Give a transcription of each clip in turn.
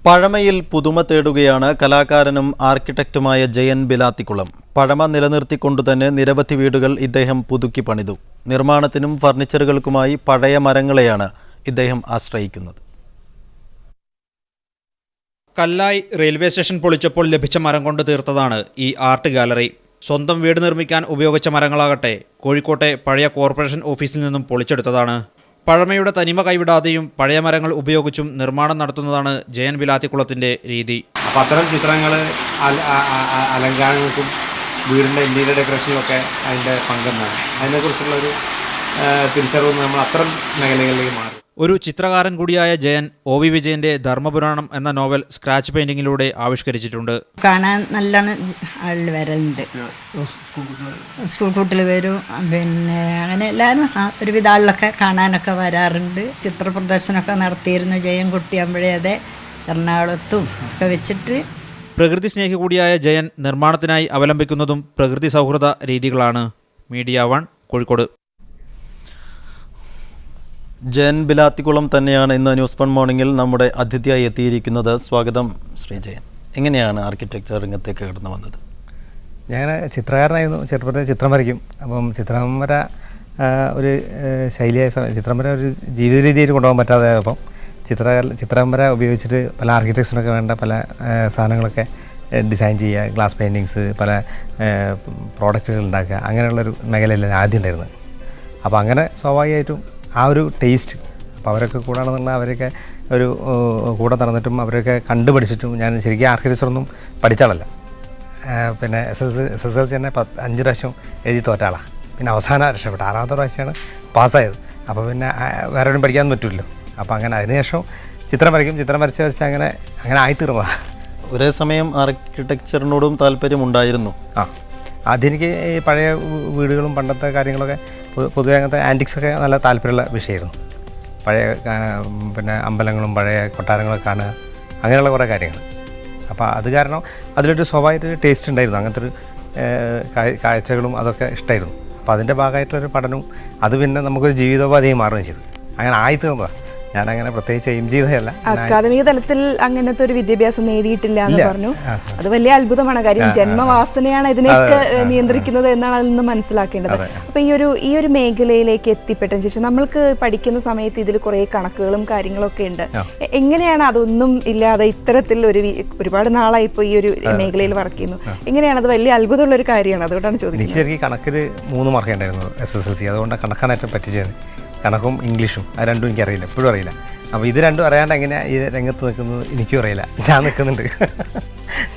പഴമയിൽ പുതുമ തേടുകയാണ് കലാകാരനും ആർക്കിടെക്റ്റുമായ ജയൻ ബിലാത്തിക്കുളം. പഴമ നിലനിർത്തിക്കൊണ്ടുതന്നെ നിരവധി വീടുകൾ ഇദ്ദേഹം പുതുക്കി പണിതു. നിർമ്മാണത്തിനും ഫർണിച്ചറുകൾക്കുമായി പഴയ മരങ്ങളെയാണ് ഇദ്ദേഹം ആശ്രയിക്കുന്നത്. കല്ലായി റെയിൽവേ സ്റ്റേഷൻ പൊളിച്ചപ്പോൾ ലഭിച്ച മരം കൊണ്ട് തീർത്തതാണ് ഈ ആർട്ട് ഗാലറി. സ്വന്തം വീട് നിർമ്മിക്കാൻ ഉപയോഗിച്ച മരങ്ങളാകട്ടെ കോഴിക്കോട്ടെ പഴയ കോർപ്പറേഷൻ ഓഫീസിൽ നിന്നും പൊളിച്ചെടുത്തതാണ്. പഴമയുടെ തനിമ കൈവിടാതെയും പഴയ മരങ്ങൾ ഉപയോഗിച്ചും നിർമ്മാണം നടത്തുന്നതാണ് ജയൻ ബിലാത്തിക്കുളത്തിൻ്റെ രീതി. അപ്പോൾ അത്തരം ചിത്രങ്ങൾ അലങ്കാരങ്ങൾക്കും വീടിൻ്റെ ഇന്റീരിയർ ഡെക്കറേഷനും ഒക്കെ അതിൻ്റെ പങ്കെന്നാണ്. അതിനെക്കുറിച്ചുള്ളൊരു തിരിച്ചറിവ് നമ്മൾ അത്തരം മേഖലകളിലേക്ക് മാറി. ഒരു ചിത്രകാരൻ കൂടിയായ ജയൻ ഒ.വി. വിജയൻ്റെ ധർമ്മപുരാണം എന്ന നോവൽ സ്ക്രാച്ച് പെയിന്റിങ്ങിലൂടെ ആവിഷ്കരിച്ചിട്ടുണ്ട്. കാണാൻ നല്ലോണം ആളിൽ വരലുണ്ട്. സ്കൂൾ കുട്ടികൾ വരും, പിന്നെ അങ്ങനെ എല്ലാവരും ഒരുവിധ ആളിലൊക്കെ കാണാനൊക്കെ വരാറുണ്ട്. ചിത്ര പ്രദർശനമൊക്കെ നടത്തിയിരുന്നു ജയൻ കുട്ടിയാകുമ്പോഴേ. അതെ, എറണാകുളത്തും ഒക്കെ വെച്ചിട്ട്. പ്രകൃതി സ്നേഹി കൂടിയായ ജയൻ നിർമ്മാണത്തിനായി അവലംബിക്കുന്നതും പ്രകൃതി സൗഹൃദ രീതികളാണ്. മീഡിയ 1 കോഴിക്കോട്. ജയൻ ബിലാത്തിക്കുളം തന്നെയാണ് ഇന്ന് ന്യൂസ് 1 മോർണിംഗിൽ നമ്മുടെ അതിഥിയായി എത്തിയിരിക്കുന്നത്. സ്വാഗതം ശ്രീ ജയൻ. എങ്ങനെയാണ് ആർക്കിടെക്ചർ രംഗത്തേക്ക് കടന്നു വന്നത്? ഞാൻ ചിത്രകാരനായിരുന്നു. ചെറുപ്പത്തിൽ ചിത്രം വരയ്ക്കും. അപ്പം ചിത്രം വര ഒരു ശൈലിയായ ചിത്രം വര ഒരു ജീവിത രീതിയിൽ കൊണ്ടുപോകാൻ പറ്റാതെ അപ്പം ചിത്രം വര ഉപയോഗിച്ചിട്ട് പല ആർക്കിടെക്ചറിനൊക്കെ വേണ്ട പല സാധനങ്ങളൊക്കെ ഡിസൈൻ ചെയ്യുക, ഗ്ലാസ് പെയിൻറ്റിങ്സ്, പല പ്രോഡക്റ്റുകൾ ഉണ്ടാക്കുക, അങ്ങനെയുള്ളൊരു മേഖലയിലാണ് ആദ്യം ഉണ്ടായിരുന്നത്. അപ്പോൾ അങ്ങനെ സ്വാഭാവികമായിട്ടും ആ ഒരു ടേസ്റ്റ് അപ്പോൾ അവരൊക്കെ കൂടാണെന്നുള്ള അവരൊക്കെ ഒരു കൂടെ നടന്നിട്ടും അവരൊക്കെ കണ്ടുപഠിച്ചിട്ടും ഞാൻ ശരിക്കും ആർക്കിടെക്ചറൊന്നും പഠിച്ചാളല്ല. പിന്നെ SSLC തന്നെ 5 പ്രാവശ്യം എഴുതി തോറ്റാളാണ്. പിന്നെ അവസാനം രക്ഷപ്പെട്ടു. 6ാമത്തെ പ്രാവശ്യമാണ് പാസ്സായത്. അപ്പോൾ പിന്നെ വേറെ ഒന്നും പഠിക്കാൻ പറ്റില്ലല്ലോ. അപ്പോൾ അങ്ങനെ അതിനുശേഷം ചിത്രം വരയ്ക്കും. ചിത്രം വരച്ച് അങ്ങനെ ആയിത്തീർന്നതാണ്. ഒരേ സമയം ആർക്കിടെക്ചറിനോടും താല്പര്യമുണ്ടായിരുന്നു. ആദ്യം എനിക്ക് ഈ പഴയ വീടുകളും പണ്ടത്തെ കാര്യങ്ങളൊക്കെ പൊതുവെ അങ്ങനത്തെ ആൻറ്റിക്സൊക്കെ നല്ല താല്പര്യമുള്ള വിഷയമായിരുന്നു. പഴയ പിന്നെ അമ്പലങ്ങളും പഴയ കൊട്ടാരങ്ങളൊക്കെ കാണുക, അങ്ങനെയുള്ള കുറേ കാര്യങ്ങൾ. അപ്പോൾ അത് കാരണം അതിലൊരു സ്വാഭാവിക ടേസ്റ്റ് ഉണ്ടായിരുന്നു. അങ്ങനത്തെ ഒരു കാഴ്ചകളും അതൊക്കെ ഇഷ്ടമായിരുന്നു. അപ്പോൾ അതിൻ്റെ ഭാഗമായിട്ടുള്ളൊരു പഠനവും അത് പിന്നെ നമുക്കൊരു ജീവിതോപാധിയായി മാറുകയും ചെയ്തു. അങ്ങനെ ആയിത്തീർന്നതാണ്. ഞാനങ്ങനെ പ്രത്യേകിച്ച് എയിം ചെയ്തതല്ല. അക്കാദമിക തലത്തിൽ അങ്ങനത്തെ ഒരു വിദ്യാഭ്യാസം നേടിയിട്ടില്ല എന്ന് പറഞ്ഞു. അത് വലിയ അത്ഭുതമാണ്. കാര്യം ജന്മവാസനയാണ് ഇതിനെയൊക്കെ നിയന്ത്രിക്കുന്നത് എന്നാണ് അതിൽ നിന്ന് മനസ്സിലാക്കേണ്ടത്. അപ്പോൾ ഈ ഒരു മേഖലയിലേക്ക് എത്തിപ്പെട്ടതിന് ശേഷം നമ്മൾക്ക് പഠിക്കുന്ന സമയത്ത് ഇതിൽ കുറേ കണക്കുകളും കാര്യങ്ങളൊക്കെ ഉണ്ട്. എങ്ങനെയാണ് അതൊന്നും ഇല്ലാതെ ഇത്തരത്തിൽ ഒരുപാട് നാളായി ഇപ്പോൾ ഈ ഒരു മേഖലയിൽ വർക്ക് ചെയ്യുന്നു? എങ്ങനെയാണ്? അത് വലിയ അത്ഭുതമുള്ള ഒരു കാര്യമാണ്. അതുകൊണ്ടാണ് ചോദിക്കുന്നത്. എനിക്ക് ശരിക്കും കണക്കിൽ 3 മാർക്ക് ഉണ്ടായിരുന്നു SSLC. അതുകൊണ്ട് കണക്കാനായിട്ട് പറ്റിച്ചത്. കണക്കും ഇംഗ്ലീഷും അത് രണ്ടും എനിക്കറിയില്ല, എപ്പോഴും അറിയില്ല. അപ്പോൾ ഇത് രണ്ടും അറിയാണ്ട് എങ്ങനെയാണ് ഈ രംഗത്ത് നിൽക്കുന്നത് എനിക്കും അറിയില്ല. ഞാൻ നിൽക്കുന്നുണ്ട്.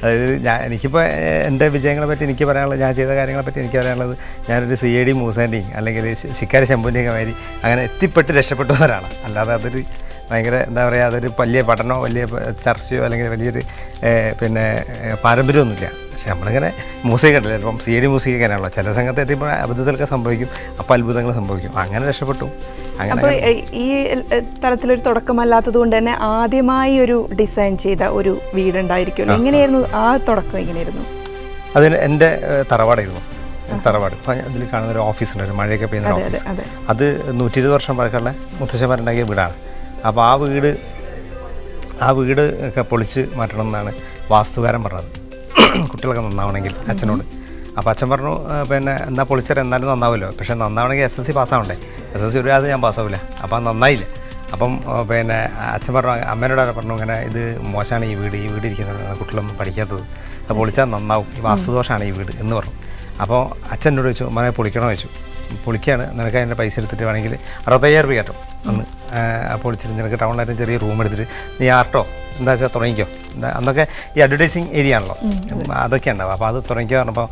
അതായത് എനിക്കിപ്പോൾ എൻ്റെ വിജയങ്ങളെ പറ്റി എനിക്ക് പറയാനുള്ളത്, ഞാൻ ചെയ്ത കാര്യങ്ങളെ പറ്റി എനിക്ക് പറയാനുള്ളത്, ഞാനൊരു CID മൂസാൻ്റെയും അല്ലെങ്കിൽ ശിക്കാരി ശംഭുവിൻ്റെയൊക്കെ മാതിരി അങ്ങനെ എത്തിപ്പെട്ട് രക്ഷപ്പെട്ടവരാണ്. അല്ലാതെ അതൊരു ഭയങ്കര എന്താ പറയുക, അതൊരു വലിയ പഠനമോ വലിയ ചർച്ചയോ അല്ലെങ്കിൽ വലിയൊരു പിന്നെ പാരമ്പര്യമൊന്നുമില്ല. പക്ഷെ നമ്മളിങ്ങനെ മ്യൂസിക് ഉണ്ടല്ലോ, ചിലപ്പം CID മ്യൂസിക് അങ്ങനെയാണല്ലോ, ചില സംഘത്തെ എത്തിയപ്പോൾ അബദ്ധത്തിലൊക്കെ സംഭവിക്കും, അപ്പോൾ അത്ഭുതങ്ങൾ സംഭവിക്കും. അങ്ങനെ രക്ഷപ്പെട്ടു. അപ്പോൾ ഈ തലത്തിലൊരു തുടക്കമല്ലാത്തത് കൊണ്ട് തന്നെ ആദ്യമായി ഒരു ഡിസൈൻ ചെയ്ത ഒരു വീടുണ്ടായിരിക്കുമല്ലോ. എങ്ങനെയായിരുന്നു ആ തുടക്കം? എങ്ങനെയായിരുന്നു? അതിന് എൻ്റെ തറവാടായിരുന്നു. തറവാട് അതിൽ കാണുന്ന ഒരു ഓഫീസുണ്ട്, ഒരു മഴയൊക്കെ പെയ്യുന്ന ഓഫീസ്. അത് 120 വർഷം പഴക്കമുള്ള മുത്തശ്ശന്മാരുണ്ടാക്കിയ വീടാണ്. അപ്പോൾ ആ വീട് ഒക്കെ പൊളിച്ച് മാറ്റണം എന്നാണ് വാസ്തുകാരൻ പറഞ്ഞത്, കുട്ടികളൊക്കെ നന്നാവണമെങ്കിൽ അച്ഛനോട്. അപ്പോൾ അച്ഛൻ പറഞ്ഞു, പിന്നെ എന്നാൽ പൊളിച്ചാൽ എന്നാലും നന്നാവുമല്ലോ. പക്ഷേ നന്നാവണമെങ്കിൽ SSLC പാസ്സാവണ്ടേ. SSLC ഒരു കാലത്ത് ഞാൻ പാസ്സാവില്ല. അപ്പോൾ അത് നന്നായില്ല. അപ്പം പിന്നെ അച്ഛൻ പറഞ്ഞു, അമ്മേനോട് പറഞ്ഞു, ഇങ്ങനെ ഇത് മോശമാണ് ഈ വീട് ഇരിക്കുന്നത്, കുട്ടികളൊന്നും പഠിക്കാത്തത്, അത് പൊളിച്ചാൽ നന്നാവും, ഈ വാസ്തുദോഷമാണ് ഈ വീട് എന്ന് പറഞ്ഞു. അപ്പോൾ അച്ഛനോട് ചോദിച്ചു, മോനെ പൊളിക്കണോ ചോദിച്ചു. പൊളിക്കുകയാണ്, നിനക്ക് അതിൻ്റെ പൈസ എടുത്തിട്ട് വേണമെങ്കിൽ 65,000 രൂപ കയറ്റും അന്ന്. പൊളിച്ചിട്ട് നിനക്ക് ടൗണിലായിട്ടും ചെറിയ റൂം എടുത്തിട്ട് നീ ആർട്ടോ എന്താ വെച്ചാൽ തുടങ്ങിക്കോ. അന്നൊക്കെ ഈ അഡ്വർടൈസിങ് ഏരിയ ആണല്ലോ, അതൊക്കെ ഉണ്ടാവും. അപ്പോൾ അത് തുടങ്ങിക്കോ പറഞ്ഞപ്പോൾ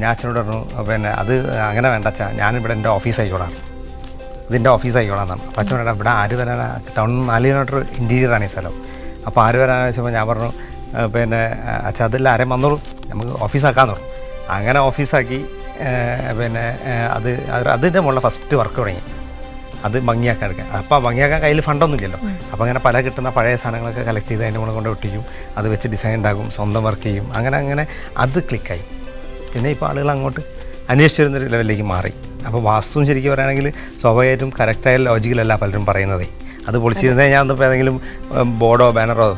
ഞാൻ അച്ഛനോട് പറഞ്ഞു, പിന്നെ അത് അങ്ങനെ വേണ്ട അച്ഛാ, ഞാനിവിടെ എൻ്റെ ഓഫീസായിക്കോളാം, ഇതിൻ്റെ ഓഫീസായിക്കോളാന്നാണ്. അപ്പോൾ അച്ഛനോട് ഇവിടെ ആര് വരാനാ, ടൗണിൽ 4 കിലോമീറ്റർ ഇൻറ്റീരിയറാണ് ഈ സ്ഥലം, അപ്പോൾ ആര് വരാനാണെന്ന് വെച്ചപ്പോൾ ഞാൻ പറഞ്ഞു, പിന്നെ അച്ഛാ അതിൽ ആരെയും വന്നോളൂ, നമുക്ക് ഓഫീസാക്കാമെന്ന് പറഞ്ഞു. അങ്ങനെ ഓഫീസാക്കി. പിന്നെ അതിൻ്റെ മുകളിൽ ഫസ്റ്റ് വർക്ക് തുടങ്ങി. അത് ഭംഗിയാക്കാൻ എടുക്കുക. അപ്പോൾ ഭംഗിയാക്കാൻ കയ്യിൽ ഫണ്ടൊന്നും ഇല്ലല്ലോ. അപ്പോൾ അങ്ങനെ പല കിട്ടുന്ന പഴയ സാധനങ്ങളൊക്കെ കളക്ട് ചെയ്ത് അതിൻ്റെ മുകളിൽ കൊണ്ട് ഒട്ടിക്കും, അത് വെച്ച് ഡിസൈൻ ഉണ്ടാക്കും, സ്വന്തം വർക്ക് ചെയ്യും. അങ്ങനെ അത് ക്ലിക്കായി. പിന്നെ ഇപ്പോൾ ആളുകൾ അങ്ങോട്ട് അന്വേഷിച്ചു വരുന്നൊരു ലെവലിലേക്ക് മാറി. അപ്പോൾ വാസ്തുവും ശരിക്കും പറയുകയാണെങ്കിൽ സ്വാഭാവികമായിട്ടും കറക്റ്റായ ലോജിക്കലല്ല പലരും പറയുന്നത്. അത് പൊളിച്ചിരുന്നേ ഞാൻ ഇപ്പോൾ ഏതെങ്കിലും ബോർഡോ ബാനറോ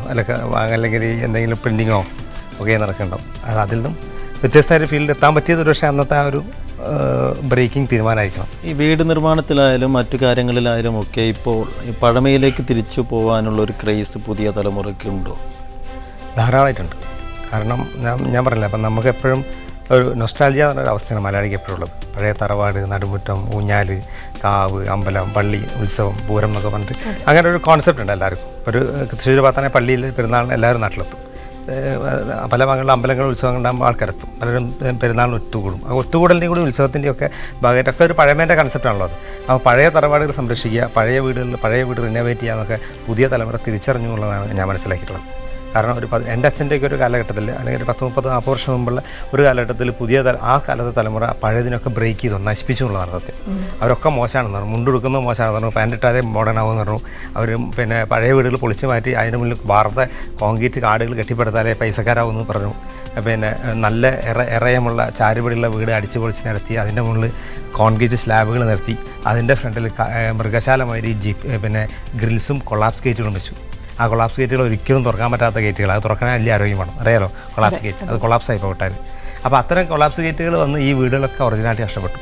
അല്ലെങ്കിൽ എന്തെങ്കിലും പ്രിൻറ്റിങ്ങോ ഒക്കെ നടക്കുന്നുണ്ടാവും. അത് അതിൽ നിന്നും വ്യത്യസ്തമായൊരു ഫീൽഡിൽ എത്താൻ പറ്റിയത് ഒരു പക്ഷേ അന്നത്തെ ആ ഒരു ബ്രേക്കിംഗ് തീരുമാനമായിരിക്കണം. ഈ വീട് നിർമ്മാണത്തിലായാലും മറ്റു കാര്യങ്ങളിലായാലും ഒക്കെ ഇപ്പോൾ ഈ പഴമയിലേക്ക് തിരിച്ചു പോകാനുള്ള ഒരു ക്രേസ് പുതിയ തലമുറയ്ക്ക് ഉണ്ടോ? ധാരാളമായിട്ടുണ്ട്. കാരണം ഞാൻ പറഞ്ഞില്ല, അപ്പം നമുക്ക് എപ്പോഴും ഒരു നൊസ്റ്റാൾജിയ എന്നൊരു അവസ്ഥയാണ് മലയാളിക്ക് എപ്പോഴും ഉള്ളത്. പഴയ തറവാട്, നടുമുറ്റം, ഊഞ്ഞാൽ, കാവ്, അമ്പലം, പള്ളി, ഉത്സവം, പൂരം എന്നൊക്കെ പറഞ്ഞിട്ട് അങ്ങനെ ഒരു കോൺസെപ്റ്റ് ഉണ്ട് എല്ലാവർക്കും. ഒരു തൃശ്ശൂർ ഭാഗത്താണെ പള്ളിയിൽ പെരുന്നാളിന് എല്ലാവരും നാട്ടിലെത്തും. പല ഭാഗങ്ങളിലും അമ്പലങ്ങളും ഉത്സവങ്ങളുണ്ടാകുമ്പോൾ ആൾക്കാരെത്തും. പലരും പെരുന്നാളിന് ഒത്തുകൂടും. ആ ഒത്തുകൂടലിൻ്റെയും കൂടി ഉത്സവത്തിൻ്റെയും ഒക്കെ ഭാഗമായിട്ടൊക്കെ ഒരു പഴമേൻ്റെ കൺസെപ്റ്റാണല്ലോ അത്. അപ്പോൾ പഴയ തറവാടുകൾ സംരക്ഷിക്കുക, പഴയ വീട് റിനോവേറ്റ് ചെയ്യുക എന്നൊക്കെ പുതിയ തലമുറ തിരിച്ചറിഞ്ഞു എന്നുള്ളതാണ് ഞാൻ മനസ്സിലാക്കിയിട്ടുള്ളത്. കാരണം എൻ്റെ അച്ഛൻ്റെയൊക്കെ ഒരു കാലഘട്ടത്തിൽ, അല്ലെങ്കിൽ ഒരു 10-30-40 വർഷം മുമ്പുള്ള ഒരു കാലഘട്ടത്തിൽ ആ കാലത്തെ തലമുറ പഴയതിനൊക്കെ ബ്രേക്ക് ചെയ്തു, നശിപ്പിച്ചു എന്നുള്ളതാണ് സത്യം. അവരൊക്കെ മോശമാണെന്ന് പറഞ്ഞു, മുണ്ടെടുക്കുന്നത് മോശമാണെന്ന് പറഞ്ഞു, പാൻറ്റിട്ടാതെ മോഡേൺ ആവുമെന്ന് പറഞ്ഞു. അവർ പിന്നെ പഴയ വീടുകൾ പൊളിച്ചു മാറ്റി അതിന് മുന്നിൽ വാർത്ത കോൺക്രീറ്റ് കാടുകൾ കെട്ടിപ്പടുത്താലേ പൈസക്കാരാവുമെന്ന് പറഞ്ഞു. പിന്നെ നല്ല ഇറയമുള്ള ചാരുപടിയുള്ള വീട് അടിച്ചു പൊളിച്ച് നിരത്തി അതിൻ്റെ മുകളിൽ കോൺക്രീറ്റ് സ്ലാബുകൾ നിരത്തി അതിൻ്റെ ഫ്രണ്ടിൽ മൃഗശാലമാതിരി പിന്നെ ഗ്രിൽസും കൊളാപ്സ് ഗേറ്റുകളും വെച്ചു. ആ കൊളാപ്സ് ഗേറ്റുകൾ ഒരിക്കലും തുറക്കാൻ പറ്റാത്ത ഗേറ്റുകൾ, അത് തുറക്കാൻ വലിയ ആരോഗ്യം വേണം, അറിയാലോ. കൊളാപ്സ് ഗേറ്റ് അത് കൊളാപ്സായി പോകട്ടാൽ. അപ്പോൾ അത്തരം കൊളാപ്സ് ഗേറ്റുകൾ വന്ന് ഈ വീടുകളൊക്കെ ഒറിജിനാലിറ്റി നഷ്ടപ്പെട്ടു.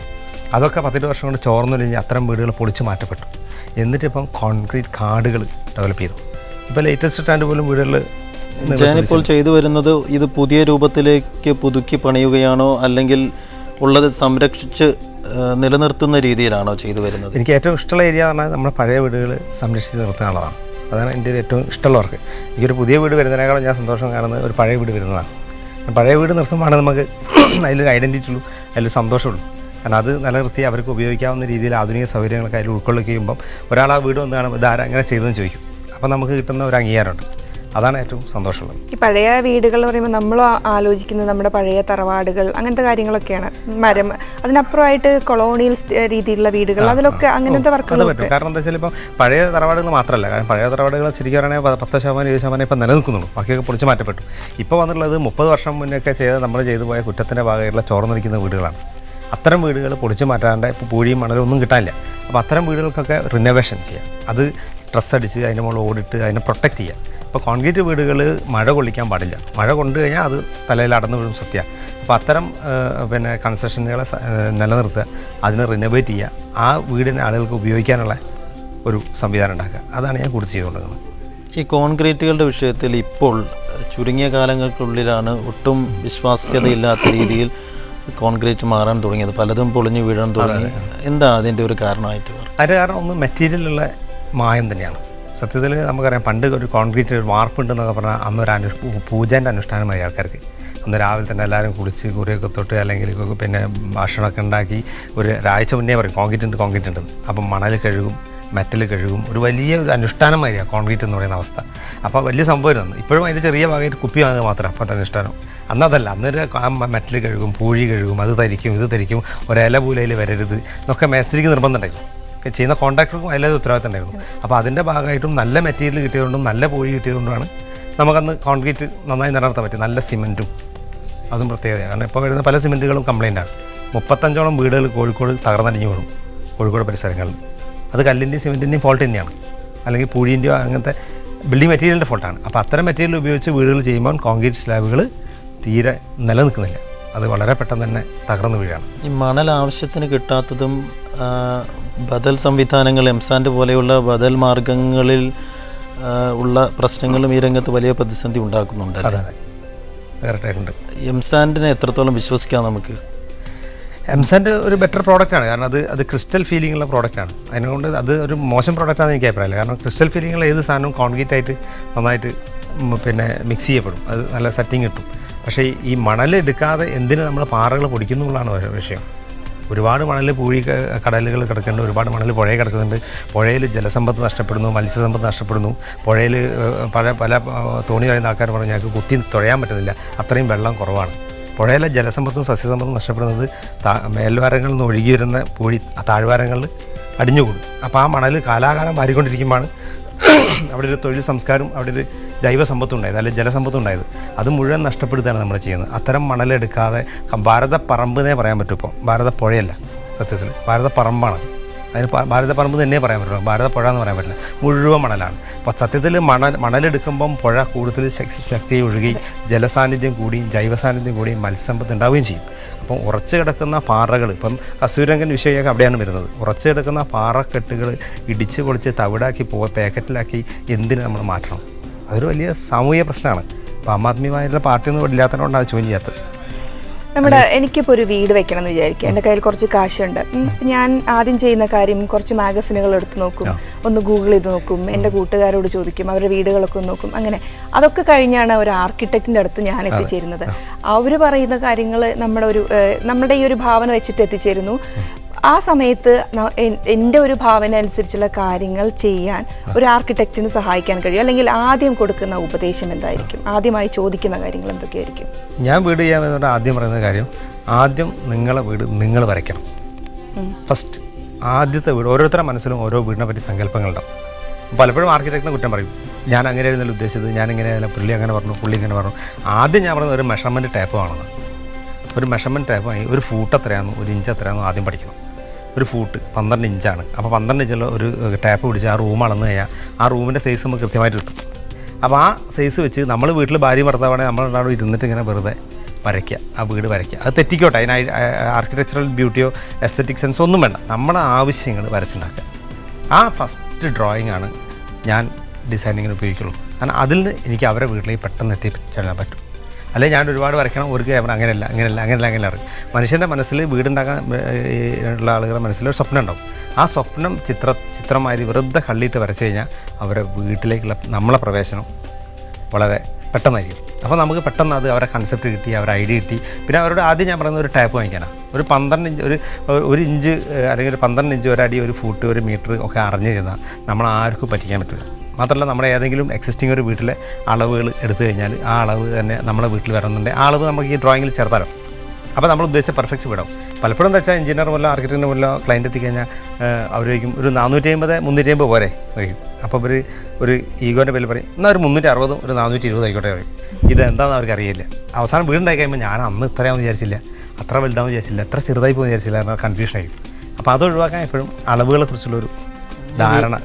അതൊക്കെ 10 വർഷം കൊണ്ട് ചോർന്നൊലിഞ്ഞ് അത്തരം വീടുകൾ പൊളിച്ചു മാറ്റപ്പെട്ടു. എന്നിട്ടിപ്പം കോൺക്രീറ്റ് കാടുകൾ ഡെവലപ്പ് ചെയ്തു. ഇപ്പോൾ ലേറ്റസ്റ്റ് ട്രെൻഡ് പോലും വീടുകൾ ഞാനിപ്പോൾ ചെയ്തു വരുന്നത് ഇത് പുതിയ രൂപത്തിലേക്ക് പുതുക്കി പണിയുകയാണോ, അല്ലെങ്കിൽ ഉള്ളത് സംരക്ഷിച്ച് നിലനിർത്തുന്ന രീതിയിലാണോ ചെയ്തു വരുന്നത്? എനിക്ക് ഏറ്റവും ഇഷ്ടമുള്ള ഏരിയ എന്ന് പറഞ്ഞാൽ നമ്മുടെ പഴയ വീടുകൾ സംരക്ഷിച്ച് നിർത്താനുള്ളതാണ്. അതാണ് എൻ്റെ ഏറ്റവും ഇഷ്ടമുള്ളവർക്ക്. എനിക്കൊരു പുതിയ വീട് വരുന്നതിനേക്കാളും ഞാൻ സന്തോഷം കാണുന്നത് ഒരു പഴയ വീട് വരുന്നതാണ്. പഴയ വീട് നിർത്തുമ്പോഴാണ് നമുക്ക് അതിലൊരു ഐഡൻറ്റിറ്റി ഉള്ളൂ, അതിലൊരു സന്തോഷമുള്ളൂ. കാരണം അത് നിലനിർത്തി അവർക്ക് ഉപയോഗിക്കാവുന്ന രീതിയിൽ ആധുനിക സൗകര്യങ്ങളൊക്കെ അതിൽ ഉൾക്കൊള്ളിക്കുമ്പം ഒരാൾ ആ വീട് വന്ന് കാണുമ്പോൾ ഇതാരാ അങ്ങനെ ചെയ്തതെന്ന് ചോദിക്കും. അപ്പോൾ നമുക്ക് കിട്ടുന്ന ഒരു അംഗീകാരമുണ്ട്. അതാണ് ഏറ്റവും സന്തോഷമുള്ളത്. ഈ പഴയ വീടുകൾ എന്ന് പറയുമ്പോൾ നമ്മൾ ആലോചിക്കുന്നത് നമ്മുടെ പഴയ തറവാടുകൾ അങ്ങനത്തെ കാര്യങ്ങളൊക്കെയാണ്. മരം, അതിനപ്പുറമായിട്ട് കൊളോണിയൽ രീതിയിലുള്ള വീടുകൾ, അതിലൊക്കെ അങ്ങനത്തെ വർക്കുകൾ പറ്റും. കാരണം എന്താ വെച്ചാൽ ഇപ്പോൾ പഴയ തറവാടുകൾ മാത്രമല്ല, കാരണം പഴയ തറവാടുകൾ ശരിക്കും പറയുകയാണെങ്കിൽ 10% 20% ഇപ്പം നിലനിൽക്കുന്നുള്ളൂ, ബാക്കിയൊക്കെ പൊളിച്ച് മാറ്റപ്പെട്ടു. ഇപ്പോൾ വന്നിട്ടുള്ളത് 30 വർഷം മുന്നൊക്കെ നമ്മൾ ചെയ്തു പോയ കുറ്റത്തിൻ്റെ ഭാഗമായിട്ടുള്ള ചോർന്നൊലിക്കുന്ന വീടുകളാണ്. അത്തരം വീടുകൾ പൊളിച്ച് മാറ്റാണ്ട് ഇപ്പോൾ പൂഴിയും മണലും ഒന്നും കിട്ടാനില്ല. അപ്പോൾ അത്തരം വീടുകൾക്കൊക്കെ റിനോവേഷൻ ചെയ്യാം, അത് ഡ്രസ്സ് അടിച്ച് അതിൻ്റെ മുകളിൽ ഓടിട്ട് അതിനെ പ്രൊട്ടക്റ്റ് ചെയ്യാം. ഇപ്പോൾ കോൺക്രീറ്റ് വീടുകൾ മഴ കൊള്ളിക്കാൻ പാടില്ല, മഴ കൊണ്ടു കഴിഞ്ഞാൽ അത് തലയിൽ അടന്നു വീഴും സത്യമാണ്. അപ്പോൾ അത്തരം പിന്നെ കൺസ്ട്രക്ഷനുകളെ നിലനിർത്തുക, അതിനെ റിനോവേറ്റ് ചെയ്യുക, ആ വീടിനെ ആളുകൾക്ക് ഉപയോഗിക്കാനുള്ള ഒരു സംവിധാനം ഉണ്ടാക്കുക, അതാണ് ഞാൻ കൂടുതൽ ചെയ്തുകൊണ്ടിരുന്നത്. ഈ കോൺക്രീറ്റുകളുടെ വിഷയത്തിൽ ഇപ്പോൾ ചുരുങ്ങിയ കാലങ്ങൾക്കുള്ളിലാണ് ഒട്ടും വിശ്വാസ്യതയില്ലാത്ത രീതിയിൽ കോൺക്രീറ്റ് മാറാൻ തുടങ്ങിയത്, പലതും പൊളിഞ്ഞു വീഴാൻ തുടങ്ങി. എന്താ അതിൻ്റെ ഒരു കാരണമായിട്ട്? അതിൻ്റെ കാരണം ഒന്ന് മെറ്റീരിയലുള്ള മായം തന്നെയാണ്. സത്യത്തിൽ നമുക്കറിയാം, പണ്ട് ഒരു കോൺക്രീറ്റ് ഒരു വാർപ്പുണ്ടെന്നൊക്കെ പറഞ്ഞാൽ അന്നൊരു പൂജേൻ്റെ അനുഷ്ഠാനമായി ആൾക്കാർക്ക്. അന്ന് രാവിലെ തന്നെ എല്ലാവരും കുളിച്ച് കുറിയൊക്കെ തൊട്ട് അല്ലെങ്കിൽ പിന്നെ ഭക്ഷണമൊക്കെ ഉണ്ടാക്കി ഒരാഴ്ച മുന്നേ പറയും കോൺക്രീറ്റ് ഉണ്ട്. അപ്പം മണൽ കഴുകും, മെറ്റൽ കഴുകും, ഒരു വലിയ ഒരു അനുഷ്ഠാനമായിരിക്കും കോൺക്രീറ്റ് എന്ന് പറയുന്ന അവസ്ഥ. അപ്പോൾ വലിയ സംഭവമായിരുന്നു. ഇപ്പോഴും അതിൻ്റെ ചെറിയ ഭാഗമായിട്ട് കുപ്പി വാങ്ങുക മാത്രമാണ് അപ്പോൾ അനുഷ്ഠാനം. അന്നതല്ല, അന്നൊരു മെറ്റൽ കഴുകും, പൂഴി കഴുകും, അത് തരിക്കും, ഇത് തരിക്കും, ഒരില പൂലയിൽ വരരുത് എന്നൊക്കെ മേസ്ത്രിക്ക് നിർബന്ധമുണ്ടായിരുന്നു. ചെയ്യുന്ന കോൺട്രാക്ടർക്കും അതിലൊരു ഉത്തരവാദിത്തം ഉണ്ടായിരുന്നു. അപ്പോൾ അതിൻ്റെ ഭാഗമായിട്ടും നല്ല മെറ്റീരിയൽ കിട്ടിയതുകൊണ്ടും നല്ല പൂഴി കിട്ടിയതുകൊണ്ടാണ് നമുക്കന്ന് കോൺക്രീറ്റ് നന്നായി നിലനിർത്താൻ പറ്റും. നല്ല സിമെൻറ്റും അതും പ്രത്യേകതയാണ്. കാരണം ഇപ്പോൾ വരുന്ന പല സിമെൻറ്റുകളും കംപ്ലൈൻറ്റാണ്. 35ഓളം വീടുകൾ കോഴിക്കോട് തകർന്നടിഞ്ഞു വീഴും, കോഴിക്കോട് പരിസരങ്ങളിൽ. അത് കല്ലിൻ്റെയും സിമെൻറ്റിൻ്റെയും ഫോൾട്ട് തന്നെയാണ്, അല്ലെങ്കിൽ പൂഴിൻ്റെയോ അങ്ങനത്തെ ബിൽഡിംഗ് മെറ്റീരിയലിൻ്റെ ഫോൾട്ടാണ്. അപ്പോൾ അത്തരം മെറ്റീരിയൽ ഉപയോഗിച്ച് വീടുകൾ ചെയ്യുമ്പോൾ കോൺക്രീറ്റ് സ്ലാബുകൾ തീരെ നിലനിൽക്കുന്നില്ല, അത് വളരെ പെട്ടെന്ന് തന്നെ തകർന്നു വീഴാണ്. ഈ മണൽ ആവശ്യത്തിന് കിട്ടാത്തതും ബദൽ സംവിധാനങ്ങൾ, എംസാൻഡ് പോലെയുള്ള ബദൽ മാർഗങ്ങളിൽ ഉള്ള പ്രശ്നങ്ങളും ഈ രംഗത്ത് വലിയ പ്രതിസന്ധി ഉണ്ടാക്കുന്നുണ്ട്. അതെ, കറക്റ്റായിട്ടുണ്ട്. എംസാൻഡിനെ എത്രത്തോളം വിശ്വസിക്കാം നമുക്ക്? എംസാൻഡ് ഒരു ബെറ്റർ പ്രോഡക്റ്റാണ്. കാരണം അത് ക്രിസ്റ്റൽ ഫീലിംഗ് ഉള്ള പ്രോഡക്റ്റാണ്. അതിനുകൊണ്ട് അത് ഒരു മോശം പ്രോഡക്റ്റാണെന്ന് എനിക്ക് അഭിപ്രായമില്ല. കാരണം ക്രിസ്റ്റൽ ഫീലിംഗുള്ള ഏത് സാധനവും കോൺക്രീറ്റ് ആയിട്ട് നന്നായിട്ട് പിന്നെ മിക്സ് ചെയ്യപ്പെടും, അത് നല്ല സെറ്റിങ് കിട്ടും. പക്ഷേ ഈ മണലെടുക്കാതെ എന്തിന് നമ്മൾ പാറകൾ പൊടിക്കുന്നു എന്നുള്ളതാണ് വിഷയം. ഒരുപാട് മണൽ പൂഴി കടലുകൾ കിടക്കുന്നുണ്ട്, ഒരുപാട് മണൽ പുഴയിൽ കിടക്കുന്നുണ്ട്. പുഴയിൽ ജലസമ്പത്ത് നഷ്ടപ്പെടുന്നു, മത്സ്യസമ്പത്ത് നഷ്ടപ്പെടുന്നു. പുഴയിൽ പല തോണി കഴിയുന്ന ആൾക്കാർ പറഞ്ഞാൽ ഞങ്ങൾക്ക് കുത്തി തുഴയാൻ പറ്റുന്നില്ല, അത്രയും വെള്ളം കുറവാണ്. പുഴയിലെ ജലസമ്പത്തും സസ്യസമ്പത്തും നഷ്ടപ്പെടുന്നത് മേൽവാരങ്ങളിൽ നിന്ന് ഒഴുകി വരുന്ന പൂഴി താഴ്വാരങ്ങളിൽ അടിഞ്ഞുകൂടും. അപ്പോൾ ആ മണൽ കാലാകാലം മാറിക്കൊണ്ടിരിക്കുമ്പോഴാണ് അവിടെ ഒരു തൊഴിൽ സംസ്കാരം, അവിടെ ഒരു ജൈവ സമ്പത്തും ഉണ്ടായത്, അല്ലെങ്കിൽ ജലസമ്പത്തും ഉണ്ടായത്. അത് മുഴുവൻ നഷ്ടപ്പെടുത്തുകയാണ് നമ്മൾ ചെയ്യുന്നത്. അത്തരം മണലെടുക്കാതെ ഭാരതപ്പറമ്പെന്നേ പറയാൻ പറ്റും. ഇപ്പോൾ ഭാരതപ്പുഴയല്ല, സത്യത്തിൽ ഭാരതപ്പറമ്പാണത്. അതിന് ഭാരതപ്പറമ്പ് തന്നെ പറയാൻ പറ്റുള്ളൂ, ഭാരതപ്പുഴ എന്ന് പറയാൻ പറ്റില്ല, മുഴുവൻ മണലാണ്. അപ്പോൾ സത്യത്തിൽ മണലെടുക്കുമ്പം പുഴ കൂടുതൽ ശക്തി ഒഴുകി ജലസാന്നിധ്യം കൂടി ജൈവ സാന്നിധ്യം കൂടി മത്സ്യസമ്പത്ത് ഉണ്ടാവുകയും ചെയ്യും. അപ്പം ഉറച്ചു കിടക്കുന്ന പാറകൾ, ഇപ്പം കസ്തൂരംഗൻ വിഷയമൊക്കെ അവിടെയാണ് വരുന്നത്. ഉറച്ചു കിടക്കുന്ന പാറക്കെട്ടുകൾ ഇടിച്ച് പൊളിച്ച് തവിടാക്കി പാക്കറ്റിലാക്കി എന്തിന് നമ്മൾ മാറ്റണം? അതൊരു വലിയ സാമൂഹിക പ്രശ്നമാണ്. അപ്പോൾ ആം ആദ്മിയുമായിട്ടുള്ള പാർട്ടിയൊന്നും ഇല്ലാത്തതുകൊണ്ടാണ് അത് ചോദ്യം ചെയ്യാത്തത്. എനിക്കിപ്പോൾ ഒരു വീട് വെക്കണം എന്ന് വിചാരിക്കുക, എൻ്റെ കയ്യിൽ കുറച്ച് കാശുണ്ട്. ഞാൻ ആദ്യം ചെയ്യുന്ന കാര്യം കുറച്ച് മാഗസിനുകൾ എടുത്ത് നോക്കും, ഒന്ന് ഗൂഗിൾ ചെയ്ത് നോക്കും, എൻ്റെ കൂട്ടുകാരോട് ചോദിക്കും, അവരുടെ വീടുകളൊക്കെ ഒന്ന് നോക്കും. അങ്ങനെ അതൊക്കെ കഴിഞ്ഞാണ് ഒരു ആർക്കിടെക്റ്റിൻ്റെ അടുത്ത് ഞാൻ എത്തിച്ചേരുന്നത്. അവർ പറയുന്ന കാര്യങ്ങൾ നമ്മുടെ ഈ ഒരു ഭാവന വെച്ചിട്ട് എത്തിച്ചേരുന്നു. ആ സമയത്ത് എൻ്റെ ഒരു ഭാവന അനുസരിച്ചുള്ള കാര്യങ്ങൾ ചെയ്യാൻ ഒരു ആർക്കിടെക്റ്റിന് സഹായിക്കാൻ കഴിയും. അല്ലെങ്കിൽ ആദ്യം കൊടുക്കുന്ന ഉപദേശം എന്തായിരിക്കും? ആദ്യമായി ചോദിക്കുന്ന കാര്യങ്ങൾ എന്തൊക്കെയായിരിക്കും? ഞാൻ വീട് ചെയ്യാമെന്ന് പറഞ്ഞാൽ ആദ്യം പറയുന്ന കാര്യം, ആദ്യം നിങ്ങളെ വീട് നിങ്ങൾ വരയ്ക്കണം. ഫസ്റ്റ് ആദ്യത്തെ വീട്, ഓരോരുത്തരുടെ മനസ്സിലും ഓരോ വീടിനെ പറ്റി സങ്കല്പങ്ങളുണ്ടാവും. പലപ്പോഴും ആർക്കിടെക്റ്റിനെ കുറ്റം പറയും, ഞാൻ അങ്ങനെയായിരുന്നല്ലോ ഉദ്ദേശിച്ചത്, ഞാൻ ഇങ്ങനെയായിരുന്നില്ല, പുള്ളി അങ്ങനെ പറഞ്ഞു, പുള്ളി ഇങ്ങനെ പറഞ്ഞു. ആദ്യം ഞാൻ പറഞ്ഞത് ഒരു മെഷർമെൻറ്റ് ടേപ്പ് വേണമെന്ന്. ഒരു മെഷർമെൻറ്റ് ടേപ്പ് വാങ്ങി ഒരു ഫൂട്ട് എത്രയാണെന്നോ 1 ഇഞ്ച് എത്രയാണെന്നോ ആദ്യം പഠിക്കണം. ഒരു ഫൂട്ട് 12 ഇഞ്ചാണ്. അപ്പോൾ 12 ഇഞ്ചുള്ള ഒരു ടാപ്പ് പിടിച്ച് ആ റൂം അളന്ന് കഴിഞ്ഞാൽ ആ റൂമിൻ്റെ സൈസ് നമുക്ക് കൃത്യമായിട്ട് കിട്ടും. അപ്പോൾ ആ സൈസ് വെച്ച് നമ്മൾ വീട്ടിൽ ഭാര്യ ഭർത്താവാണെങ്കിൽ നമ്മളവിടെ ഇരുന്നിട്ട് ഇങ്ങനെ വെറുതെ വരയ്ക്കുക, ആ വീട് വരയ്ക്കുക. അത് തെറ്റിക്കോട്ടെ, അതിന് ആർക്കിടെക്ചറൽ ബ്യൂട്ടിയോ എസ്തറ്റിക് സെൻസോ ഒന്നും വേണ്ട, നമ്മുടെ ആവശ്യങ്ങൾ വരച്ചുണ്ടാക്കുക. ആ ഫസ്റ്റ് ഡ്രോയിങ് ആണ് ഞാൻ ഡിസൈനിങ്ങിന് ഉപയോഗിക്കുള്ളൂ. കാരണം അതിൽ നിന്ന് എനിക്ക് അവരെ വീട്ടിലേക്ക് പെട്ടെന്ന് എത്തിച്ചേരാൻ പറ്റും. അല്ലെങ്കിൽ ഞാൻ ഒരുപാട് വരയ്ക്കണം, ഒരു ക്യാമറ അങ്ങനെയല്ല അറിയും. മനുഷ്യൻ്റെ മനസ്സിൽ വീടുണ്ടാക്കാൻ ഉള്ള ആളുകളുടെ മനസ്സിലൊരു സ്വപ്നം ഉണ്ടാവും. ആ സ്വപ്നം ചിത്രമായി വെറുതെ കള്ളിയിട്ട് വരച്ചു കഴിഞ്ഞാൽ അവരെ വീട്ടിലേക്കുള്ള നമ്മളെ പ്രവേശനം വളരെ പെട്ടെന്നായിരിക്കും. അപ്പോൾ നമുക്ക് പെട്ടെന്ന് അത് അവരെ കൺസെപ്റ്റ് കിട്ടി, അവരെ ഐഡിയ കിട്ടി. പിന്നെ അവരോട് ആദ്യം ഞാൻ പറയുന്നത് ഒരു ടാപ്പ് വാങ്ങിക്കാനാണ്. ഒരു 12 ഇഞ്ച് ഒരു ഇഞ്ച് അല്ലെങ്കിൽ ഒരു 12 ഇഞ്ച്, 1 അടി, 1 ഫൂട്ട്, 1 മീറ്റർ ഒക്കെ അറിഞ്ഞു കഴിഞ്ഞാൽ നമ്മളാർക്കും പറ്റിക്കാൻ പറ്റില്ല. മാത്രമല്ല നമ്മുടെ ഏതെങ്കിലും എക്സിസ്റ്റിംഗ് ഒരു വീട്ടിലെ അളവുകൾ എടുത്തു കഴിഞ്ഞാൽ ആ അളവ് തന്നെ നമ്മുടെ വീട്ടിൽ വരുന്നുണ്ട്, ആ അളവ് നമുക്ക് ഈ ഡ്രോയിങ്ങിൽ ചേർത്താലോ. അപ്പോൾ നമ്മൾ ഉദ്ദേശിച്ച പെർഫെക്റ്റ് വീടാവും. പലപ്പോഴും എന്താ വെച്ചാൽ എഞ്ചിനീയർ വല്ല ആർക്കിടെക്റ്റിൻ്റെ വല്ല ക്ലയൻറ്റ് എത്തിക്കഴിഞ്ഞാൽ അവർ ചോദിക്കും ഒരു 450-350 പോരെ ചോദിക്കും. അപ്പോൾ അവർ ഒരു ഈഗോൻ്റെ പേരിൽ പറയും, എന്നാൽ ഒരു 360 ഒരു 420 ആയിക്കോട്ടെ പറയും. ഇതെന്താണെന്ന് അവർക്ക് അറിയില്ല. അവസാനം വീടുണ്ടായി കഴിയുമ്പോൾ ഞാൻ അന്ന് ഇത്രയാണെന്ന് വിചാരിച്ചില്ല, അത്ര വലുതാണെന്ന് വിചാരിച്ചില്ല, എത്ര ചെറുതായി പോകുമെന്ന് വിചാരിച്ചില്ല, എന്നാൽ കൺഫ്യൂഷൻ ആയിരിക്കും. അപ്പോൾ അത് ഒഴിവാക്കാൻ എപ്പോഴും അളവുകളെക്കുറിച്ചുള്ളൊരു ധാരണ.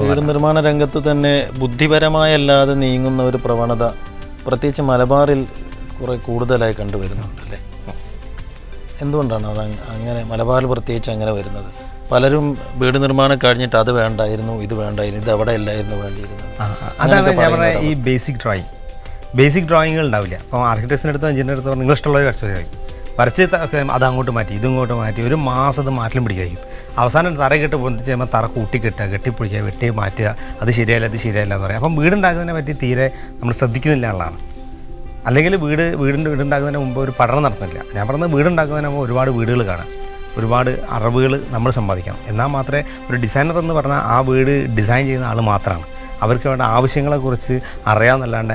വീട് നിർമ്മാണ രംഗത്ത് തന്നെ ബുദ്ധിപരമായല്ലാതെ നീങ്ങുന്ന ഒരു പ്രവണത പ്രത്യേകിച്ച് മലബാറിൽ കുറേ കൂടുതലായി കണ്ടുവരുന്നുണ്ട് അല്ലേ? എന്തുകൊണ്ടാണ് അത് അങ്ങനെ മലബാറിൽ പ്രത്യേകിച്ച് അങ്ങനെ വരുന്നത്? പലരും വീട് നിർമ്മാണം കഴിഞ്ഞിട്ട് അത് വേണ്ടായിരുന്നു, ഇത് വേണ്ടായിരുന്നു, ഇത് അവിടെ അല്ലായിരുന്നു വേണ്ടിയിരുന്നത്. അതാണ് ഞാൻ പറഞ്ഞത്, ഈ ബേസിക് ഡ്രോയിങ്ങുകൾ ഉണ്ടാവില്ല. അപ്പോൾ ആർക്കിടെക്റ്റിൻ്റെ അടുത്തോ എഞ്ചിനീയർ അടുത്തോ നിങ്ങൾ ഇഷ്ടമുള്ളവർ വരച്ചു വരച്ച് അത് അങ്ങോട്ട് മാറ്റി ഇതിങ്ങോട്ട് മാറ്റി ഒരു മാസം അത് മാറ്റലും പിടിക്കായിരിക്കും. അവസാനം തറ കെട്ട് പൊന്തിച്ച് കഴിയുമ്പോൾ തറ കൂട്ടിക്കെട്ടുക, കെട്ടിപ്പിടിക്കുക, വെട്ടി മാറ്റുക, അത് ശരിയല്ല എന്ന് പറയാം. അപ്പം വീടുണ്ടാക്കുന്നതിനെ പറ്റി തീരെ നമ്മൾ ശ്രദ്ധിക്കുന്നില്ല എന്നുള്ളതാണ്. അല്ലെങ്കിൽ വീടുണ്ടാക്കുന്നതിന് മുമ്പ് ഒരു പഠനം നടത്തുന്നില്ല. ഞാൻ പറഞ്ഞത് വീടുണ്ടാക്കുന്നതിന് മുമ്പ് ഒരുപാട് വീടുകൾ കാണാം, ഒരുപാട് അറിവുകൾ നമ്മൾ സമ്പാദിക്കണം. എന്നാൽ മാത്രമേ ഒരു ഡിസൈനർ എന്ന് പറഞ്ഞാൽ ആ വീട് ഡിസൈൻ ചെയ്യുന്ന ആൾ മാത്രമാണ്. അവർക്ക് വേണ്ട ആവശ്യങ്ങളെക്കുറിച്ച് അറിയാമെന്നല്ലാണ്ട്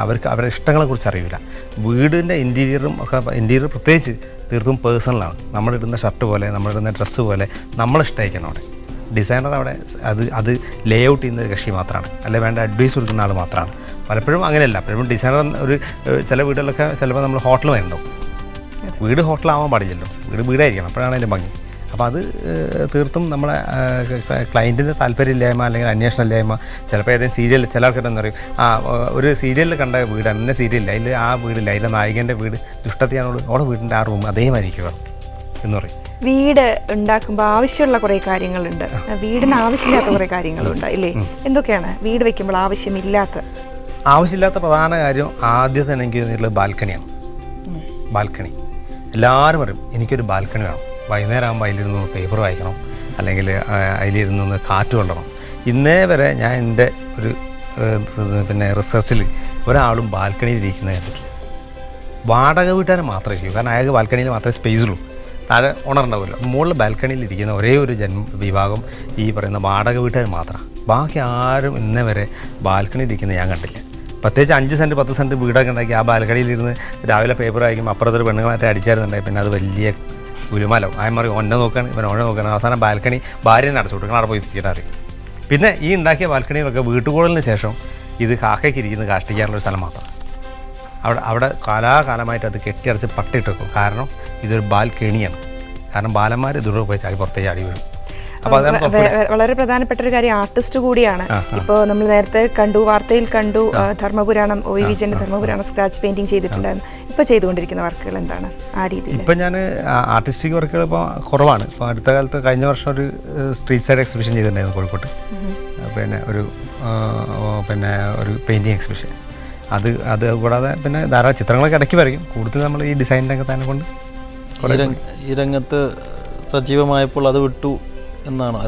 അവരുടെ ഇഷ്ടങ്ങളെക്കുറിച്ച് അറിയില്ല. വീടിൻ്റെ ഇൻറ്റീരിയർ പ്രത്യേകിച്ച് തീർത്തും പേഴ്സണലാണ്. നമ്മളിടുന്ന ഷർട്ട് പോലെ, നമ്മളിടുന്ന ഡ്രസ്സ് പോലെ നമ്മളിഷ്ടമായിരിക്കണം അവിടെ. ഡിസൈനർ അവിടെ അത് ലേ ഔട്ട് ചെയ്യുന്ന ഒരു കക്ഷി മാത്രമാണ്, അല്ലെ വേണ്ട അഡ്വൈസ് കൊടുക്കുന്ന ആൾ മാത്രമാണ്. പലപ്പോഴും അങ്ങനെയല്ല. പലപ്പോഴും ഡിസൈനർ ചില വീടുകളിലൊക്കെ ചിലപ്പോൾ നമ്മൾ ഹോട്ടൽ വേണ്ടാവും. വീട് ഹോട്ടലാവാൻ പാടില്ലല്ലോ, വീടായിരിക്കണം, അപ്പോഴാണ് അതിൻ്റെ ഭംഗി. അപ്പോൾ അത് തീർത്തും നമ്മളെ ക്ലയൻറ്റിൻ്റെ താല്പര്യമില്ലായ്മ അല്ലെങ്കിൽ അന്വേഷണമില്ലായ്മ. ചിലപ്പോൾ ഏതെങ്കിലും സീരിയൽ ചില ആൾക്കാരെന്ന് പറയും, ഒരു സീരിയലിൽ കണ്ട വീട് അന്നെ സീരിയലില്ല, അതിൽ ആ വീടില്ല, അതിലെ നായികൻ്റെ വീട് ദുഷ്ടത്തിയാണോട് ഓടെ വീടിൻ്റെ ആ റൂം അതേമായിരിക്കും എന്ന് പറയും. വീട് ഉണ്ടാക്കുമ്പോൾ ആവശ്യമുള്ള കുറേ കാര്യങ്ങളുണ്ട്, വീടിന് ആവശ്യമില്ലാത്ത കുറേ കാര്യങ്ങളുണ്ട് ഇല്ലേ? എന്തൊക്കെയാണ് വീട് വെക്കുമ്പോൾ ആവശ്യമില്ലാത്ത പ്രധാന കാര്യം? ആദ്യം തന്നെ എനിക്ക് തോന്നിയിട്ടുള്ളത് ബാൽക്കണിയാണ്. ബാൽക്കണി എല്ലാവരും പറയും എനിക്കൊരു ബാൽക്കണി വേണം, വൈകുന്നേരം ആകുമ്പോൾ അതിലിരുന്ന് പേപ്പർ വായിക്കണം, അല്ലെങ്കിൽ അതിലിരുന്ന് കാറ്റ് കൊള്ളണം. ഇന്നേ വരെ ഞാൻ എൻ്റെ ഒരു റിസർച്ചിൽ ഒരാളും ബാൽക്കണിയിൽ ഇരിക്കുന്നത് കണ്ടിട്ടില്ല. വാടക വീട്ടുകാരെ മാത്രമേ ഇരിക്കൂ, കാരണം അയാൾക്ക് ബാൽക്കണിയിൽ മാത്രമേ സ്പേസ് ഉള്ളൂ. താഴെ ഓണറുണ്ടാവുമല്ലോ, മുകളിൽ ബാൽക്കണിയിൽ ഇരിക്കുന്ന ഒരേ ഒരു വിഭാഗം ഈ പറയുന്ന വാടക വീട്ടുകാർ മാത്രമാണ്. ബാക്കി ആരും ഇന്നേ വരെ ബാൽക്കണിയിൽ ഇരിക്കുന്നത് ഞാൻ കണ്ടില്ല. പ്രത്യേകിച്ച് 5 സെൻറ്റ് 10 സെൻറ്റ് വീടൊക്കെ ഉണ്ടാക്കി ആ ബാൽക്കണിയിലിരുന്ന് രാവിലെ പേപ്പർ വായിക്കും, അപ്പുറത്തൊരു പെണ്ണുങ്ങളായിട്ട് അടിച്ചായിരുന്നുണ്ടായി. പിന്നെ അത് വലിയ ഗുലുമാലാവും. ആയമാറി ഒന്നെ നോക്കുകയാണ്, ഇവൻ ഓനെ നോക്കുകയാണ്. അവസാനം ബാൽക്കണി ഭാര്യനെ അടച്ചു കൊടുക്കണം, അവിടെ പോയി തിരിച്ചിട്ട് അറിയും. പിന്നെ ഈ ഉണ്ടാക്കിയ ബാൽക്കണികളൊക്കെ വീട്ടുകൂടലിന് ശേഷം ഇത് കാക്കയ്ക്ക് ഇരിക്കുന്ന കാഷ്ടിക്കാനുള്ളൊരു സ്ഥലം മാത്രം. അവിടെ കാലാകാലമായിട്ട് അത് കെട്ടിയടച്ച് പട്ടിട്ട് വെക്കും. കാരണം ഇതൊരു ബാൽക്കണിയാണ്. കാരണം ബാലന്മാർ ദൂരെ പോയി ചാടി പുറത്തേക്ക് ചാടി വീഴും. അപ്പോൾ അതാണ് വളരെ പ്രധാനപ്പെട്ട ഒരു കാര്യം, ആർട്ടിസ്റ്റ് കൂടിയാണ്. ഇപ്പോൾ നമ്മൾ നേരത്തെ കണ്ടു, വാർത്തയിൽ കണ്ടു, ധർമ്മപുരാണം, ഒ വി വിജയന്റെ ധർമ്മപുരാണം സ്ക്രാച്ച് പെയിന്റിങ് ചെയ്തിട്ടുണ്ടായിരുന്നു. ഇപ്പോൾ ചെയ്തുകൊണ്ടിരിക്കുന്ന വർക്കുകൾ എന്താണ് ആ രീതിയിൽ? ഇപ്പം ഞാൻ ആർട്ടിസ്റ്റിക് വർക്കുകൾ ഇപ്പോൾ കുറവാണ്. ഇപ്പോൾ അടുത്ത കാലത്ത് കഴിഞ്ഞ വർഷം ഒരു സ്ട്രീറ്റ് സൈഡ് എക്സിബിഷൻ ചെയ്തിട്ടുണ്ടായിരുന്നു കോഴിക്കോട്ട്. പിന്നെ ഒരു പെയിൻറ്റിങ് എക്സിബിഷൻ. അത് കൂടാതെ പിന്നെ ധാരാളം ചിത്രങ്ങളൊക്കെ ഇടയ്ക്ക് വരയ്ക്കും. കൂടുതൽ നമ്മൾ ഈ ഡിസൈൻ രംഗത്തിനെ കൊണ്ട് ഈ രംഗത്ത് സജീവമായപ്പോൾ അത് വിട്ടു എന്നാണോ?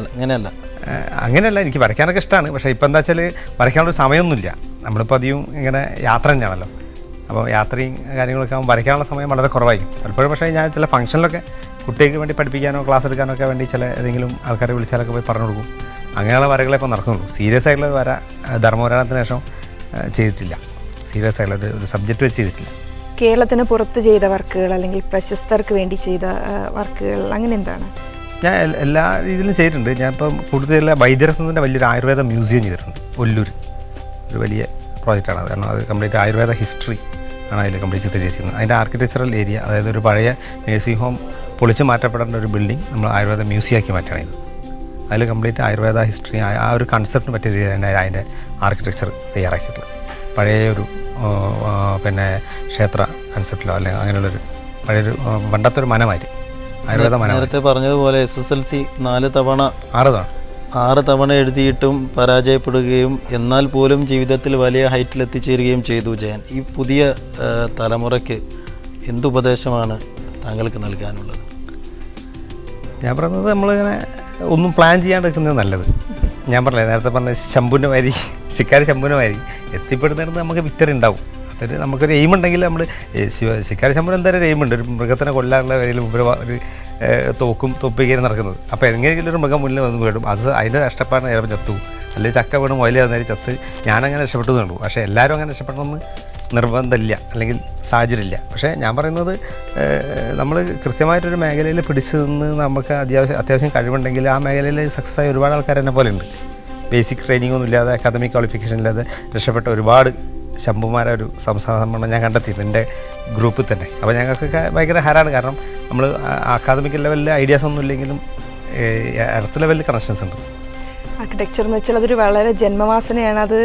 അങ്ങനെയല്ല, എനിക്ക് വരയ്ക്കാനൊക്കെ ഇഷ്ടമാണ്. പക്ഷേ ഇപ്പം എന്താ വെച്ചാൽ വരയ്ക്കാനുള്ളൊരു സമയമൊന്നുമില്ല. നമ്മളിപ്പോൾ അധികം ഇങ്ങനെ യാത്ര തന്നെയാണല്ലോ. അപ്പോൾ യാത്രയും കാര്യങ്ങളൊക്കെ ആകുമ്പോൾ വരയ്ക്കാനുള്ള സമയം വളരെ കുറവായിരിക്കും പലപ്പോഴും. പക്ഷേ ഞാൻ ചില ഫംഗ്ഷനിലൊക്കെ കുട്ടികൾക്ക് വേണ്ടി പഠിപ്പിക്കാനോ ക്ലാസ് എടുക്കാനോ ഒക്കെ വേണ്ടി ചില ഏതെങ്കിലും ആൾക്കാരെ വിളിച്ചാലൊക്കെ പോയി പറഞ്ഞു കൊടുക്കും. അങ്ങനെയുള്ള വരകളെ ഇപ്പോൾ നടക്കുന്നുള്ളൂ. സീരിയസ് ആയിട്ടുള്ള വര ധർമ്മപുരാണത്തിന് ശേഷം ചെയ്തിട്ടില്ല. സീരിയസ് ആയിട്ടുള്ള ഒരു സബ്ജക്റ്റ് വെച്ച് ചെയ്തിട്ടില്ല. കേരളത്തിന് പുറത്ത് ചെയ്ത വർക്കുകൾ അല്ലെങ്കിൽ പ്രശസ്തർക്ക് വേണ്ടി ചെയ്ത വർക്കുകൾ അങ്ങനെ എന്താണ്? ഞാൻ എല്ലാ രീതിയിലും ചെയ്തിട്ടുണ്ട്. ഞാൻ ഇപ്പം കൂടുതൽ വൈദ്യരത്നത്തിൻ്റെ വലിയൊരു ആയുർവേദ മ്യൂസിയം ചെയ്തിട്ടുണ്ട് ഒല്ലൂർ. ഒരു വലിയ പ്രോജക്റ്റാണ് അത്. കാരണം അത് കംപ്ലീറ്റ് ആയുർവേദ ഹിസ്റ്ററി ആണ് അതിൽ കംപ്ലീറ്റ് ചിത്രീകരിച്ചിരുന്നത്. അതിൻ്റെ ആർക്കിടെക്ചറൽ ഏരിയ, അതായത് ഒരു പഴയ നേഴ്സിംഗ് ഹോം പൊളിച്ച് മാറ്റപ്പെടേണ്ട ഒരു ബിൽഡിംഗ് നമ്മൾ ആയുർവേദ മ്യൂസിയമാക്കി മാറ്റുകയാണ് ഇത്. അതിൽ കംപ്ലീറ്റ് ആയുർവേദ ഹിസ്റ്ററി ആ ഒരു കൺസെപ്റ്റിന് പറ്റിയ രീതിയിലാണ് അതിൻ്റെ ആർക്കിടെക്ചർ തയ്യാറാക്കിയിട്ടുള്ളത്. പഴയ ഒരു പിന്നെ ക്ഷേത്ര കൺസെപ്റ്റിലോ അല്ലെങ്കിൽ അങ്ങനെയുള്ളൊരു പഴയൊരു പണ്ടത്തെ ഒരു മനമാരി ആയുർവേദ മന. നേരത്തെ പറഞ്ഞതുപോലെ SSLC 6 തവണ എഴുതിയിട്ടും പരാജയപ്പെടുകയും എന്നാൽ പോലും ജീവിതത്തിൽ വലിയ ഹൈറ്റിലെത്തിച്ചേരുകയും ചെയ്തു ജയൻ. ഈ പുതിയ തലമുറയ്ക്ക് എന്തുപദേശമാണ് താങ്കൾക്ക് നൽകാനുള്ളത്? ഞാൻ പറയുന്നത് നമ്മളിങ്ങനെ ഒന്നും പ്ലാൻ ചെയ്യാണ്ടിരിക്കുന്നത് നല്ലത്. ഞാൻ പറഞ്ഞില്ലേ നേരത്തെ പറഞ്ഞ ശംഭുവിൻ്റെ മാതിരി, ശിക്കാരി ശംഭുവിൻ്റെ മാതിരി എത്തിപ്പെടുന്നിടത്ത് നമുക്ക് വിക്ടറി ഉണ്ടാവും. അതൊരു നമുക്കൊരു എയിം ഉണ്ടെങ്കിൽ നമ്മൾ ശിക്കാരി ശംഭുവിന് എന്തായാലും ഒരു എയിമുണ്ട്. ഒരു മൃഗത്തിനെ കൊല്ലാനുള്ള വരിയിൽ ഒരു തോക്കും തൊപ്പിക്കരി നടക്കുന്നത്. അപ്പോൾ എങ്ങനെയെങ്കിലും ഒരു മൃഗം മുന്നിൽ വന്ന് വീടും, അത് അതിൻ്റെ കഷ്ടപ്പാടിന് ചിലപ്പോൾ ചത്തു, അല്ലെങ്കിൽ ചക്ക വീണ് മുയൽ നേരം ചത്ത്. ഞാനങ്ങനെ രക്ഷപ്പെട്ടു കണ്ടു. പക്ഷേ എല്ലാവരും അങ്ങനെ രക്ഷപ്പെടണമെന്ന് നിർബന്ധമില്ല, അല്ലെങ്കിൽ സാഹചര്യമില്ല. പക്ഷേ ഞാൻ പറയുന്നത് നമ്മൾ കൃത്യമായിട്ടൊരു മേഖലയിൽ പിടിച്ചു നിന്ന് നമുക്ക് അത്യാവശ്യം കഴിവുണ്ടെങ്കിൽ ആ മേഖലയിൽ സക്സസ് ആയ ഒരുപാട് ആൾക്കാർ എന്നെ പോലെ ഉണ്ട്. ബേസിക് ട്രെയിനിങ് ഒന്നും ഇല്ലാതെ, അക്കാദമിക് ക്വാളിഫിക്കേഷൻ ഇല്ലാതെ രക്ഷപ്പെട്ട ഒരുപാട് ശംഭുമാരെ ഒരു സംസ്ഥാന സമ്മേളനം ഞാൻ കണ്ടെത്തിയിരുന്നു എൻ്റെ ഗ്രൂപ്പിൽ തന്നെ. അപ്പോൾ ഞങ്ങൾക്കൊക്കെ ഭയങ്കര ഹരാണ്. കാരണം നമ്മൾ അക്കാദമിക് ലെവലിൽ ഐഡിയാസ് ഒന്നും ഇല്ലെങ്കിലും എർത്ത് ലെവലിൽ കണക്ഷൻസ് ഉണ്ട്. ആർക്കിടെക്ചർ എന്ന് വെച്ചാൽ അതൊരു വളരെ ജന്മവാസനയാണ്. അത്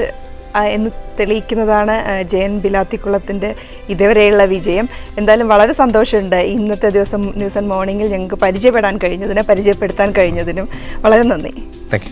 എന്ന് തെളിയിക്കുന്നതാണ് ജയൻ ബിലാത്തിക്കുളത്തിൻ്റെ ഇതുവരെയുള്ള വിജയം. എന്തായാലും വളരെ സന്തോഷമുണ്ട് ഇന്നത്തെ ദിവസം ന്യൂസ് ആൻഡ് മോർണിംഗിൽ ഞങ്ങൾക്ക് പരിചയപ്പെടുത്താൻ കഴിഞ്ഞതിനും വളരെ നന്ദി. Thank you.